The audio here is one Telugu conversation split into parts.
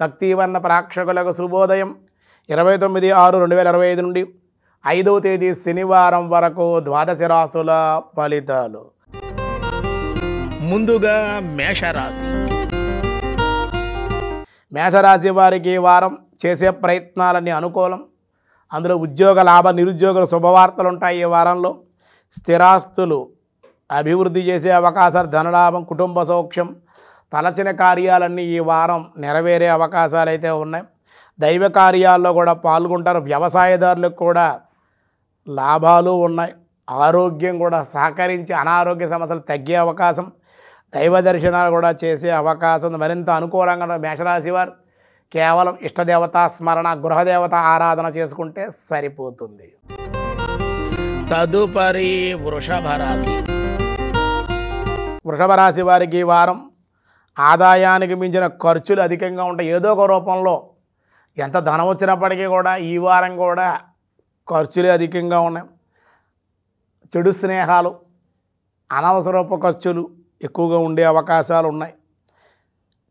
భక్తివర్ణ ప్రేక్షకులకు శుభోదయం 29/6/2025 నుండి 5వ తేదీ శనివారం వరకు ద్వాదశ రాశుల ఫలితాలు. ముందుగా మేషరాశి. మేషరాశి వారికి ఈ వారం చేసే ప్రయత్నాలన్నీ అనుకూలం. అందులో ఉద్యోగ లాభ నిరుద్యోగుల శుభవార్తలు ఉంటాయి. ఈ వారంలో స్థిరాస్తులు అభివృద్ధి చేసే అవకాశాలు, ధనలాభం, కుటుంబ సౌఖ్యం, తలచిన కార్యాలన్నీ ఈ వారం నెరవేరే అవకాశాలు అయితే ఉన్నాయి. దైవ కార్యాల్లో కూడా పాల్గొంటారు. వ్యవసాయదారులకు కూడా లాభాలు ఉన్నాయి. ఆరోగ్యం కూడా సహకరించి అనారోగ్య సమస్యలు తగ్గే అవకాశం, దైవ దర్శనాలు కూడా చేసే అవకాశం మరింత అనుకూలంగా మేషరాశి వారు కేవలం ఇష్టదేవతా స్మరణ, గృహదేవత ఆరాధన చేసుకుంటే సరిపోతుంది. తదుపరి వృషభ రాశి. వృషభ రాశి వారికి ఈ వారం ఆదాయానికి మించిన ఖర్చులు అధికంగా ఉంటాయి. ఏదో ఒక రూపంలో ఎంత ధనం వచ్చినప్పటికీ కూడా ఈ వారం కూడా ఖర్చులే అధికంగా ఉన్నాయి. చెడు స్నేహాలు, అనవసరపు ఖర్చులు ఎక్కువగా ఉండే అవకాశాలు ఉన్నాయి.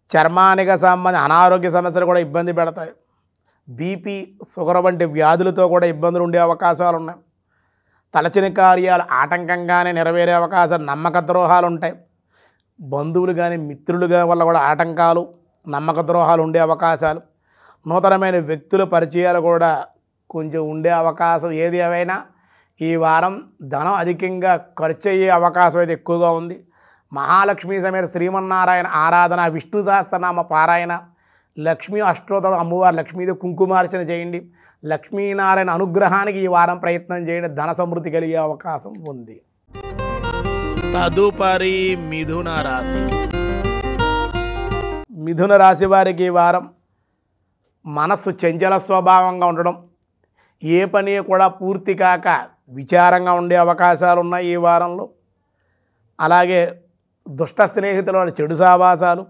చర్మానికి సంబంధించిన అనారోగ్య సమస్యలు కూడా ఇబ్బంది పెడతాయి. బీపీ, షుగర్ వంటి వ్యాధులతో కూడా ఇబ్బందులు ఉండే అవకాశాలు ఉన్నాయి. తలచిన కార్యాలు ఆటంకంగానే నెరవేరే అవకాశాలు, నమ్మక ద్రోహాలు ఉంటాయి. బంధువులు కానీ మిత్రులు కానీ వల్ల కూడా ఆటంకాలు, నమ్మక ద్రోహాలు ఉండే అవకాశాలు, నూతనమైన వ్యక్తుల పరిచయాలు కూడా కొంచెం ఉండే అవకాశం. ఏది ఏమైనా ఈ వారం ధనం అధికంగా ఖర్చు అయ్యే అవకాశం అయితే ఎక్కువగా ఉంది. మహాలక్ష్మి సమేత శ్రీమన్నారాయణ ఆరాధన, విష్ణు సహస్రనామ పారాయణ, లక్ష్మీ అష్టోత్తరం, అమ్మవారు లక్ష్మీదేవి కుంకుమార్చన చేయండి. లక్ష్మీనారాయణ అనుగ్రహానికి ఈ వారం ప్రయత్నం చేయండి. ధన సమృద్ధి కలిగే అవకాశం ఉంది. తదుపరి మిథున రాశి. మిథున రాశి వారికి ఈ వారం మనస్సు చంచల స్వభావంగా ఉండడం, ఏ పని కూడా పూర్తి కాక విచారంగా ఉండే అవకాశాలు ఉన్నాయి ఈ వారంలో. అలాగే దుష్ట స్నేహితుల వల్ల చెడు సావాసాలు,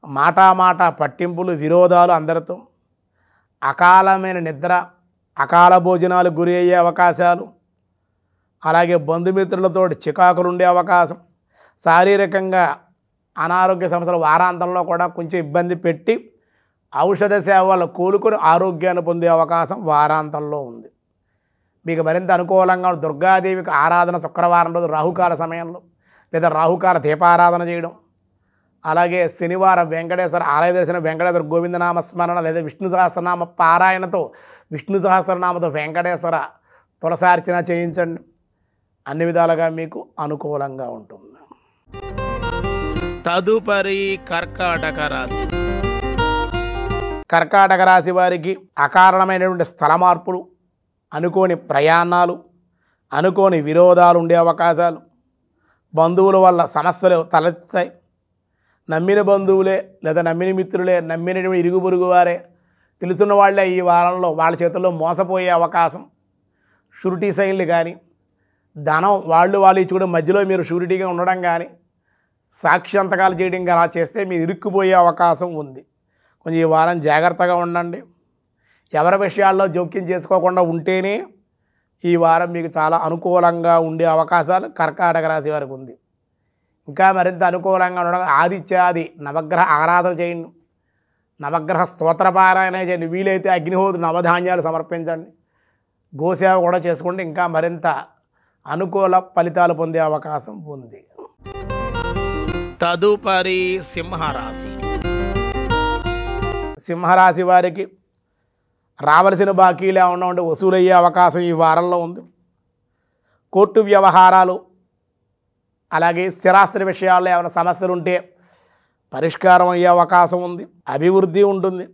మాట పట్టింపులు, విరోధాలు అందరితో, అకాలమైన నిద్ర, అకాల భోజనాలు గురి అయ్యే అవకాశాలు, అలాగే బంధుమిత్రులతో చికాకులు ఉండే అవకాశం, శారీరకంగా అనారోగ్య సమస్యలు వారాంతంలో కూడా కొంచెం ఇబ్బంది పెట్టి ఔషధ సేవలు కోలుకొని ఆరోగ్యాన్ని పొందే అవకాశం వారాంతంలో ఉంది. మీకు మరింత అనుకూలంగా దుర్గాదేవికి ఆరాధన శుక్రవారం రోజు రాహుకాల సమయంలో లేదా రాహుకాల దీపారాధన చేయడం, అలాగే శనివారం వెంకటేశ్వర ఆలయ దర్శనం, వెంకటేశ్వర గోవిందనామ స్మరణ లేదా విష్ణు సహస్రనామ పారాయణతో, విష్ణు సహస్రనామతో వెంకటేశ్వర తులసార్చన చేయించండి. అన్ని విధాలుగా మీకు అనుకూలంగా ఉంటుంది. తదుపరి కర్కాటక రాశి. కర్కాటక రాశి వారికి అకారణమైనటువంటి స్థల మార్పులు, అనుకోని ప్రయాణాలు, అనుకోని విరోధాలు ఉండే అవకాశాలు, బంధువుల వల్ల సమస్యలు తలెత్తుతాయి. నమ్మిన బంధువులే లేదా నమ్మిన మిత్రులే, నమ్మినటువంటి ఇరుగు పొరుగు వారే, తెలుసున్న వాళ్ళే ఈ వారంలో వాళ్ళ చేతుల్లో మోసపోయే అవకాశం. షూరిటీ సైన్లు కానీ, ధనం వాళ్ళు ఇచ్చుకోవడం మధ్యలో మీరు షూరిటీగా ఉండడం కానీ, సాక్ష్యంతకాలు చేయడం కానీ అలా చేస్తే మీరు ఇరుక్కుపోయే అవకాశం ఉంది. కొంచెం ఈ వారం జాగ్రత్తగా ఉండండి. ఎవరి విషయాల్లో జోక్యం చేసుకోకుండా ఉంటేనే ఈ వారం మీకు చాలా అనుకూలంగా ఉండే అవకాశాలు కర్కాటక రాశి వారికి ఉంది. ఇంకా మరింత అనుకూలంగా ఉండడం ఆదిత్యాది నవగ్రహ ఆరాధన చేయండి. నవగ్రహ స్తోత్రపారాయణ చేయండి. వీలైతే అగ్నిహోత్రుడు నవధాన్యాలు సమర్పించండి. గోసేవ కూడా చేసుకుంటే ఇంకా మరింత అనుకూల ఫలితాలు పొందే అవకాశం ఉంది. తదుపరి సింహరాశి. సింహరాశి వారికి రావలసిన బాకీలు ఏమన్నా ఉంటే వసూలయ్యే అవకాశం ఈ వారంలో ఉంది. కోర్టు వ్యవహారాలు, అలాగే స్థిరాస్తుల విషయాల్లో ఏమైనా సమస్యలు ఉంటే పరిష్కారం అయ్యే అవకాశం ఉంది. అభివృద్ధి ఉంటుంది.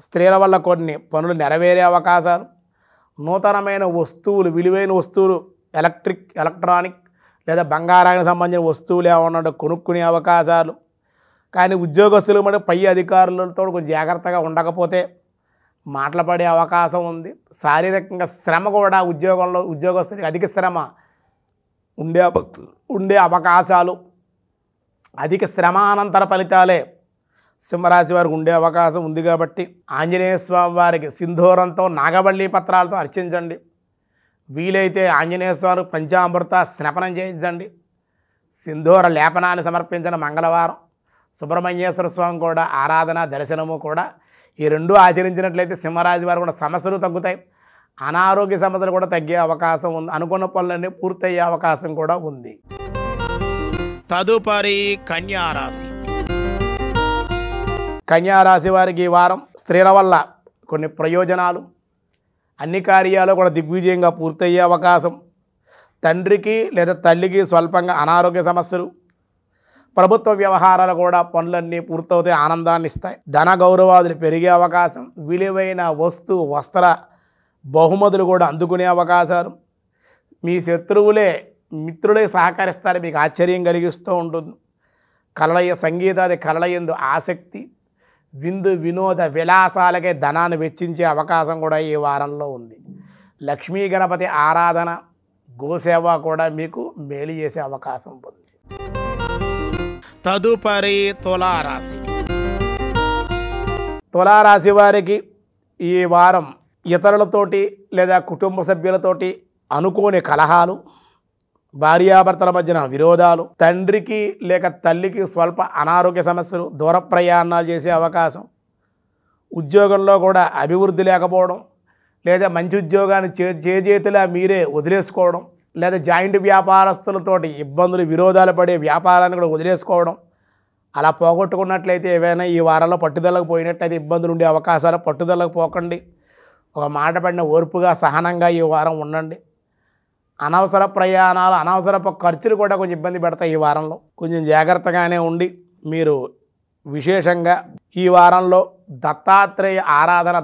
స్త్రీల వల్ల కొన్ని పనులు నెరవేరే అవకాశాలు, నూతనమైన వస్తువులు, విలువైన వస్తువులు, ఎలక్ట్రానిక్ లేదా బంగారానికి సంబంధించిన వస్తువులు ఏమన్నా కొనుక్కునే అవకాశాలు. కానీ ఉద్యోగస్తులు మరి పై అధికారులతో కొంచెం జాగ్రత్తగా ఉండకపోతే మాటలు పడే అవకాశం ఉంది. శారీరకంగా శ్రమ కూడా ఉద్యోగస్తులకి అధిక శ్రమ ఉండే అవకాశాలు, అధిక శ్రమానంతర ఫలితాలే సింహరాశి వారికి ఉండే అవకాశం ఉంది. కాబట్టి ఆంజనేయ స్వామి వారికి సింధూరంతో, నాగబల్లి పత్రాలతో అర్చించండి. వీలైతే ఆంజనేయ స్వామి పంచామృత స్నపనం చేయించండి. సింధూర లేపనాన్ని సమర్పించిన మంగళవారం సుబ్రహ్మణ్యేశ్వర స్వామి కూడా ఆరాధన దర్శనము కూడా ఈ రెండు ఆచరించినట్లయితే సింహరాశి వారు కూడా సమస్యలు తగ్గుతాయి, అనారోగ్య సమస్యలు కూడా తగ్గే అవకాశం ఉంది, అనుకున్న పనులన్నీ పూర్తయ్యే అవకాశం కూడా ఉంది. తదుపరి కన్యారాశి. కన్యారాశి వారికి ఈ వారం స్త్రీల వల్ల కొన్ని ప్రయోజనాలు, అన్ని కార్యాలు కూడా దిగ్విజయంగా పూర్తయ్యే అవకాశం, తండ్రికి లేదా తల్లికి స్వల్పంగా అనారోగ్య సమస్యలు, ప్రభుత్వ వ్యవహారాలు కూడా పనులన్నీ పూర్తవుతాయి, ఆనందాన్ని ఇస్తాయి, ధన గౌరవాదులు పెరిగే అవకాశం, విలువైన వస్తు వస్త్ర బహుమతులు కూడా అందుకునే అవకాశాలు, మీ శత్రువులే మిత్రులే సహకరిస్తారు, మీకు ఆశ్చర్యం కలిగిస్తూ ఉంటుంది. సంగీతాది కళలయందు ఆసక్తి, విందు వినోద విలాసాలకే ధనాన్ని వెచ్చించే అవకాశం కూడా ఈ వారంలో ఉంది. లక్ష్మీ గణపతి ఆరాధన, గోసేవ కూడా మీకు మేలు చేసే అవకాశం ఉంది. తదుపరి తులారాశి. తులారాశి వారికి ఈ వారం ఇతరులతోటి లేదా కుటుంబ సభ్యులతోటి అనుకోని కలహాలు, భార్యాభర్తల మధ్యన విరోధాలు, తండ్రికి లేక తల్లికి స్వల్ప అనారోగ్య సమస్యలు, దూర ప్రయాణాలు చేసే అవకాశం, ఉద్యోగంలో కూడా అభివృద్ధి లేకపోవడం, లేదా మంచి ఉద్యోగాన్ని చేతిలా మీరే వదిలేసుకోవడం, లేదా జాయింట్ వ్యాపారస్తులతోటి ఇబ్బందులు విరోధాలు పడే వ్యాపారాన్ని కూడా వదిలేసుకోవడం, అలా పోగొట్టుకున్నట్లయితే ఏవైనా ఈ వారంలో పట్టుదలకు పోయినట్లయితే ఇబ్బందులు ఉండే అవకాశాలు, పట్టుదలకు పోకండి. ఒక మాట పడిన ఓర్పుగా సహనంగా ఈ వారం ఉండండి. అనవసర ప్రయాణాలు, అనవసరపు ఖర్చులు కూడా కొంచెం ఇబ్బంది పెడతాయి ఈ వారంలో, కొంచెం జాగ్రత్తగానే ఉండి మీరు విశేషంగా ఈ వారంలో దత్తాత్రేయ ఆరాధన,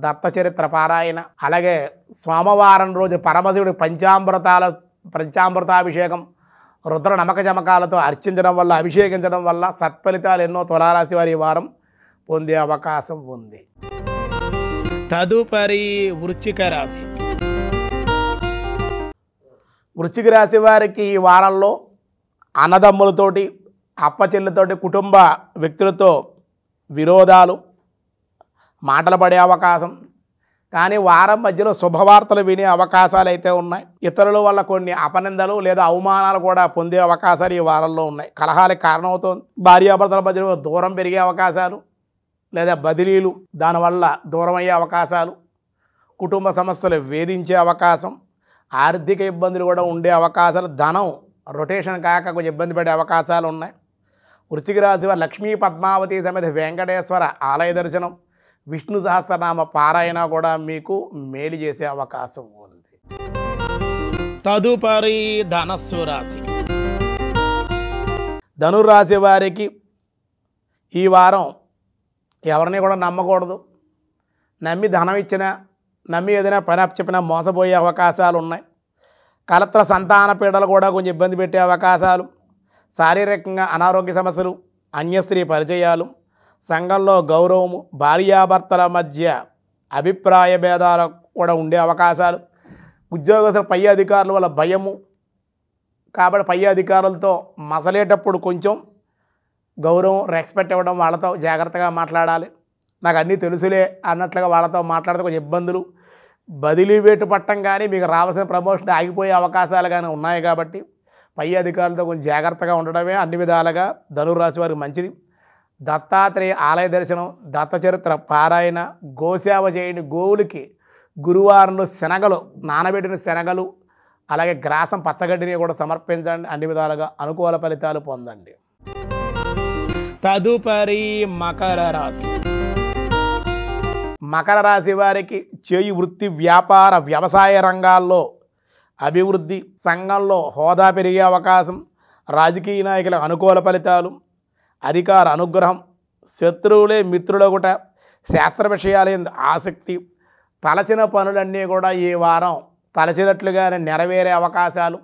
దత్తచరిత్ర పారాయణ, అలాగే సోమవారం రోజు పరమశివుడి పంచామృతాభిషేకం, రుద్ర నమక చమకాలతో అర్చించడం వల్ల, అభిషేకించడం వల్ల సత్ఫలితాలు ఎన్నో తులారాశి వారి వారం పొందే అవకాశం ఉంది. తదుపరి వృశ్చిక రాశి. వృశ్చిక రాశి వారికి ఈ వారంలో అన్నదమ్ములతోటి, అప్పచెల్లితోటి, కుటుంబ వ్యక్తులతో విరోధాలు, మాటలు పడే అవకాశం, కానీ వారం మధ్యలో శుభవార్తలు వినే అవకాశాలు అయితే ఉన్నాయి. ఇతరుల వల్ల కొన్ని అపనిందలు లేదా అవమానాలు కూడా పొందే అవకాశాలు ఈ వారంలో ఉన్నాయి. కలహాలకు కారణమవుతుంది. భార్యాభర్తల మధ్యలో దూరం పెరిగే అవకాశాలు లేదా బదిలీలు, దానివల్ల దూరం అయ్యే అవకాశాలు, కుటుంబ సమస్యలు వేధించే అవకాశం, ఆర్థిక ఇబ్బందులు కూడా ఉండే అవకాశాలు, ధనం రొటేషన్ కాక కొంచెం ఇబ్బంది పడే అవకాశాలు ఉన్నాయి. వృశ్చిక రాశి వారు లక్ష్మీ పద్మావతి సమేత వెంకటేశ్వర ఆలయ దర్శనం, విష్ణు సహస్రనామ పారాయణ కూడా మీకు మేలు చేసే అవకాశం ఉంది. తదుపరి ధనస్సు రాశి. ధనురాశి వారికి ఈ వారం ఎవరిని కూడా నమ్మకూడదు. నమ్మి ధనం ఇచ్చినా, నమ్మి ఏదైనా పని అప్పచెప్పినా మోసపోయే అవకాశాలు ఉన్నాయి. కలత్ర సంతాన పీడలు కూడా కొంచెం ఇబ్బంది పెట్టే అవకాశాలు, శారీరకంగా అనారోగ్య సమస్యలు, అన్యస్త్రీ పరిచయాలు, సంఘంలో గౌరవము, భార్యాభర్తల మధ్య అభిప్రాయ భేదాలు కూడా ఉండే అవకాశాలు, ఉద్యోగస్తుల పై అధికారుల వల్ల భయము, కాబట్టి పై అధికారులతో మసలేటప్పుడు కొంచెం గౌరవం, రెస్పెక్ట్ ఇవ్వడం, వాళ్ళతో జాగ్రత్తగా మాట్లాడాలి. నాకు అన్నీ తెలుసులే అన్నట్లుగా వాళ్ళతో మాట్లాడితే కొంచెం ఇబ్బందులు, బదిలీ వేటు పట్టం కానీ మీకు రావాల్సిన ప్రమోషన్ ఆగిపోయే అవకాశాలు కానీ ఉన్నాయి. కాబట్టి పై అధికారులతో కొంచెం జాగ్రత్తగా ఉండడమే అన్ని విధాలుగా ధనురాశి వారికి మంచిది. దత్తాత్రేయ ఆలయ దర్శనం, దత్తచరిత్ర పారాయణ, గోసేవ చేయండి. గోవులకి గురువారంలో శనగలు, నానబెట్టిన శనగలు, అలాగే గ్రాసం పచ్చగడ్డిని కూడా సమర్పించండి. అన్ని విధాలుగా అనుకూల ఫలితాలు పొందండి. తదుపరి మకర రాశి. మకర రాశి వారికి చేయి వృత్తి, వ్యాపార, వ్యవసాయ రంగాల్లో అభివృద్ధి, సంఘంలో హోదా పెరిగే అవకాశం, రాజకీయ నాయకులకు అనుకూల ఫలితాలు, అధికార అనుగ్రహం, శత్రువులే మిత్రులగుట, శాస్త్ర విషయాల ఆసక్తి, తలచిన పనులన్నీ కూడా ఈ వారం తలచినట్లుగానే నెరవేరే అవకాశాలు,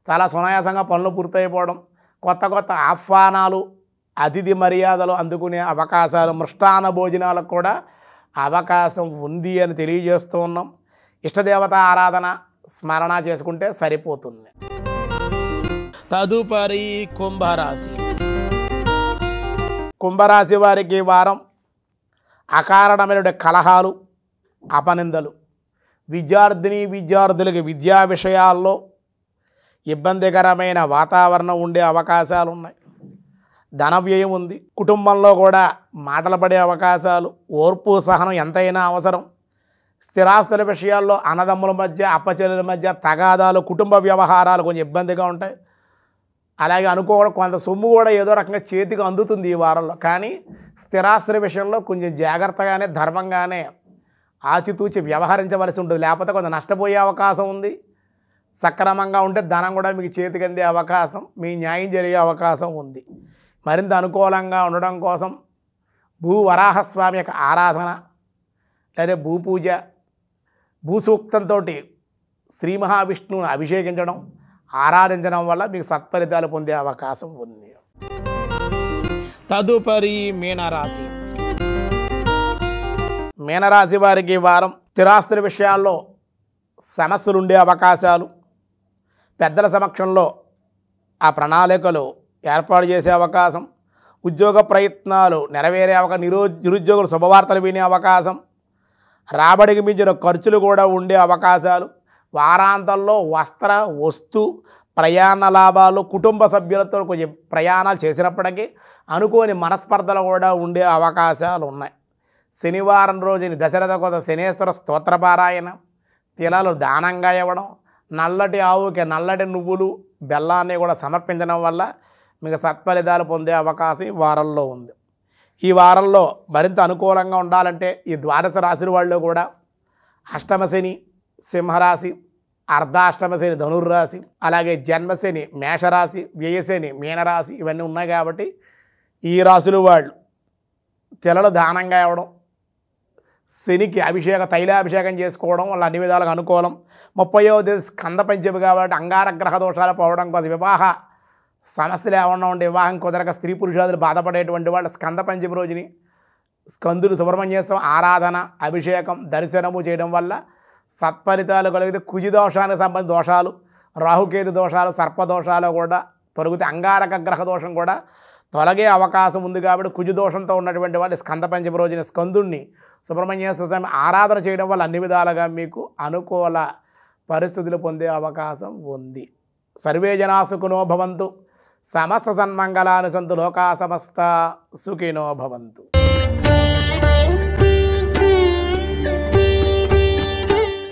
చాలా సునాయాసంగా పనులు పూర్తయిపోవడం, కొత్త కొత్త ఆహ్వానాలు, అతిథి మర్యాదలు అందుకునే అవకాశాలు, మృష్టాన్న భోజనాలకు కూడా అవకాశం ఉంది అని తెలియజేస్తూ ఉన్నాం. ఇష్టదేవత ఆరాధన, స్మరణ చేసుకుంటే సరిపోతుంది. తదుపరి కుంభరాశి. కుంభరాశి వారికి వారం అకారణమైన కలహాలు, అపనిందలు, విద్యార్థులకి విద్యా విషయాల్లో ఇబ్బందికరమైన వాతావరణం ఉండే అవకాశాలు ఉన్నాయి. ధన వ్యయం ఉంది. కుటుంబంలో కూడా మాటలు పడే అవకాశాలు, ఓర్పు సహనం ఎంతైనా అవసరం. స్థిరాస్తుల విషయాల్లో అన్నదమ్ముల మధ్య, అప్పచెల్లెల మధ్య తగాదాలు, కుటుంబ వ్యవహారాలు కొంచెం ఇబ్బందిగా ఉంటాయి. అలాగే అనుకోవడం కొంత సొమ్ము కూడా ఏదో రకంగా చేతికి అందుతుంది ఈ వారంలో. కానీ స్థిరాస్తుల విషయంలో కొంచెం జాగ్రత్తగానే, ధర్మంగానే ఆచితూచి వ్యవహరించవలసి ఉంటుంది. లేకపోతే కొంత నష్టపోయే అవకాశం ఉంది. సక్రమంగా ఉంటే ధనం కూడా మీకు చేతికి అందే అవకాశం, మీ న్యాయం జరిగే అవకాశం ఉంది. మరింత అనుకూలంగా ఉండడం కోసం భూవరాహస్వామి యొక్క ఆరాధన లేదా భూపూజ, భూసూక్తంతో శ్రీ మహావిష్ణువుని అభిషేకించడం, ఆరాధించడం వల్ల మీకు సత్ఫలితాలు పొందే అవకాశం ఉంది. తదుపరి మీనరాశి. మీనరాశి వారికి వారం స్థిరాస్తుల విషయాల్లో సమస్యలు ఉండే అవకాశాలు, పెద్దల సమక్షంలో ఆ ప్రణాళికలు ఏర్పాటు చేసే అవకాశం, ఉద్యోగ ప్రయత్నాలు నెరవేరే నిరుద్యోగులు శుభవార్తలు వినే అవకాశం, రాబడికి మించిన ఖర్చులు కూడా ఉండే అవకాశాలు, వారాంతంలో వస్త్ర వస్తు ప్రయాణ లాభాలు, కుటుంబ సభ్యులతో కొంచెం ప్రయాణాలు చేసినప్పటికీ అనుకోని మనస్పర్ధలు కూడా ఉండే అవకాశాలు ఉన్నాయి. శనివారం రోజుని దశరథ కొత్త శనేశ్వర స్తోత్రపారాయణ, తిలాలు దానంగా ఇవ్వడం, నల్లటి ఆవుకి నల్లటి నువ్వులు బెల్లాన్ని కూడా సమర్పించడం వల్ల మీకు సత్ఫలితాలు పొందే అవకాశం ఈ వారంలో ఉంది. ఈ వారంలో మరింత అనుకూలంగా ఉండాలంటే ఈ ద్వాదశ రాశి వాళ్ళు కూడా అష్టమశని సింహరాశి, అర్ధాష్టమశని ధనుర్రాశి, అలాగే జన్మశని మేషరాశి, వ్యయశని మీనరాశి ఇవన్నీ ఉన్నాయి. కాబట్టి ఈ రాశులు వాళ్ళు తెలలు దానంగా ఇవ్వడం, శనికి తైలాభిషేకం చేసుకోవడం వల్ల అన్ని విధాలుగా అనుకూలం. 30వ తేదీ స్కంద పంచమి కాబట్టి అంగారగ్రహ దోషాలు పోవడం కోసం, వివాహ సమస్యలు ఏమన్నా ఉంటే వివాహం కుదరక స్త్రీ పురుషాదులు బాధపడేటువంటి వాళ్ళు స్కంద పంచమి రోజుని స్కందులు సుబ్రహ్మణ్యేశ్వరం ఆరాధన, అభిషేకం, దర్శనము చేయడం వల్ల సత్ఫలితాలు కలిగితే కుజి దోషానికి సంబంధించిన దోషాలు, రాహుకేతు దోషాలు, సర్పదోషాలు కూడా తొలగితే అంగారక గ్రహ దోషం కూడా తొలగే అవకాశం ఉంది. కాబట్టి కుజి దోషంతో ఉన్నటువంటి వాళ్ళు స్కంద పంచమి రోజున స్కందుణ్ణి సుబ్రహ్మణ్యేశ్వర స్వామి ఆరాధన చేయడం వల్ల అన్ని విధాలుగా మీకు అనుకూల పరిస్థితులు పొందే అవకాశం ఉంది. సర్వే జనా సుఖినో భవంతు, సమస్త సన్మంగళాని సంతు, లోకా సమస్త సుఖినో భవంతు.